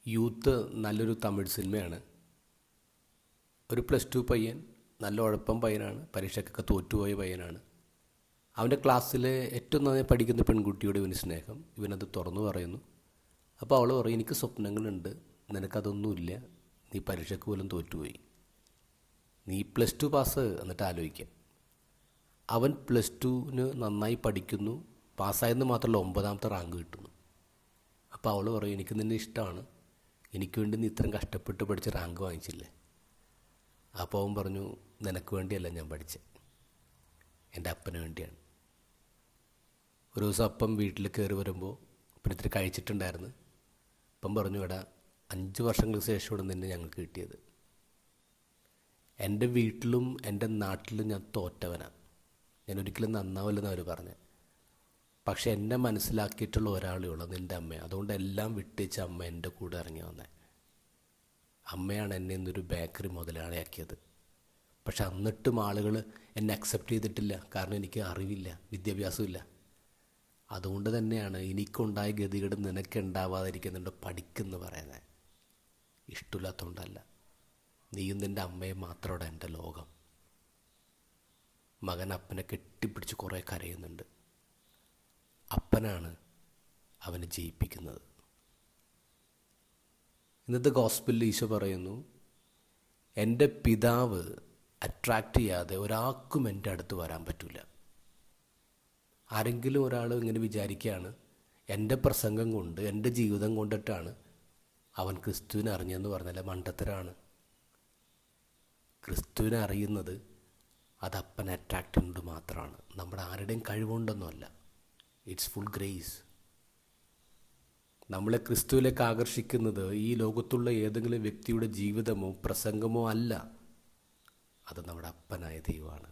Youth നല്ലൊരു തമിഴ് സിനിമയാണ്. ഒരു +2 പയ്യൻ, നല്ല ഉഴപ്പൻ പയ്യനാണ്, പരീക്ഷയ്ക്കൊക്കെ തോറ്റുപോയ പയ്യനാണ്. അവൻ്റെ ക്ലാസ്സിലെ ഏറ്റവും നന്നായി പഠിക്കുന്ന പെൺകുട്ടിയോട് ഇവന് സ്നേഹം. ഇവനത് തുറന്നു പറയുന്നു. അപ്പോൾ അവൾ പറയും, എനിക്ക് സ്വപ്നങ്ങളുണ്ട്, നിനക്കതൊന്നുമില്ല, നീ പരീക്ഷയ്ക്ക് പോലും തോറ്റുപോയി, നീ +2 പാസ് എന്നിട്ട് ആലോചിക്കാം. അവൻ +2ന് നന്നായി പഠിക്കുന്നു, പാസ്സായെന്ന് മാത്രമല്ല 9ാമത്തെ റാങ്ക് കിട്ടുന്നു. അപ്പോൾ അവൾ പറയും, എനിക്ക് നിന്നെ ഇഷ്ടമാണ്, എനിക്ക് വേണ്ടി നീ ഇത്രയും കഷ്ടപ്പെട്ട് പഠിച്ച് റാങ്ക് വാങ്ങിച്ചില്ലേ. അപ്പോൾ അവൻ പറഞ്ഞു, നിനക്ക് വേണ്ടിയല്ല ഞാൻ പഠിച്ചത്, എൻ്റെ അപ്പന് വേണ്ടിയാണ്. ഒരു ദിവസം അപ്പം വീട്ടിൽ കയറി വരുമ്പോൾ അപ്പം ഇത്തിരി കഴിച്ചിട്ടുണ്ടായിരുന്നു. അപ്പം പറഞ്ഞു, എടാ 5 വർഷങ്ങൾക്ക് ശേഷമാണ് നിന്നെ ഞങ്ങൾക്ക് കിട്ടിയത്. എൻ്റെ വീട്ടിലും എൻ്റെ നാട്ടിലും ഞാൻ തോറ്റവനാണ്, ഞാൻ ഒരിക്കലും നന്നാവില്ലെന്ന് അവർ പറഞ്ഞത്. പക്ഷെ എന്നെ മനസ്സിലാക്കിയിട്ടുള്ള ഒരാളേ ഉള്ളൂ, നിൻ്റെ അമ്മ. അതുകൊണ്ട് എല്ലാം വിട്ടേച്ച് അമ്മ എൻ്റെ കൂടെ ഇറങ്ങി വന്നേ. അമ്മയാണ് എന്നെ ഇന്നൊരു ബേക്കറി മുതലാളിയാക്കിയത്. പക്ഷെ എന്നിട്ടും ആളുകൾ എന്നെ അക്സെപ്റ്റ് ചെയ്തിട്ടില്ല, കാരണം എനിക്ക് അറിവില്ല, വിദ്യാഭ്യാസമില്ല. അതുകൊണ്ട് തന്നെയാണ് എനിക്കുണ്ടായ ഗതികേട് നിനക്കുണ്ടാവാതിരിക്കുന്നുണ്ട് പഠിക്കുമെന്ന് പറയുന്നത്. ഇഷ്ടമില്ലാത്തതുകൊണ്ടല്ല, നീയും നിൻ്റെ അമ്മയും മാത്രമാണ് എൻ്റെ ലോകം. മകൻ അപ്പനെ കെട്ടിപ്പിടിച്ച് കുറേ കരയുന്നുണ്ട്. അപ്പനാണ് അവനെ ജയിപ്പിക്കുന്നത്. ഇന്നത്തെ ഗോസ്പലിൽ ഈശോ പറയുന്നു, എൻ്റെ പിതാവ് അട്രാക്റ്റ് ചെയ്യാതെ ഒരാൾക്കും എൻ്റെ അടുത്ത് വരാൻ പറ്റില്ല. ആരെങ്കിലും ഒരാൾ ഇങ്ങനെ വിചാരിക്കുകയാണ്, എൻ്റെ പ്രസംഗം കൊണ്ട്, എൻ്റെ ജീവിതം കൊണ്ടിട്ടാണ് അവൻ ക്രിസ്തുവിനെ അറിഞ്ഞതെന്ന് പറഞ്ഞാൽ മണ്ടത്തരാണ്. ക്രിസ്തുവിനെ അറിയുന്നത് അത് അപ്പൻ അട്രാക്റ്റ് ചെയ്യുന്നത് മാത്രമാണ്, നമ്മുടെ ആരുടെയും കഴിവുകൊണ്ടൊന്നുമല്ല. It's full grace. നമ്മളെ ക്രിസ്തുവിലേക്ക് ആകർഷിക്കുന്നത് ഈ ലോകത്തുള്ള ഏതെങ്കിലും വ്യക്തിയുടെ ജീവിതമോ പ്രസംഗമോ അല്ല, അത് നമ്മുടെ അപ്പനായ ദൈവമാണ്.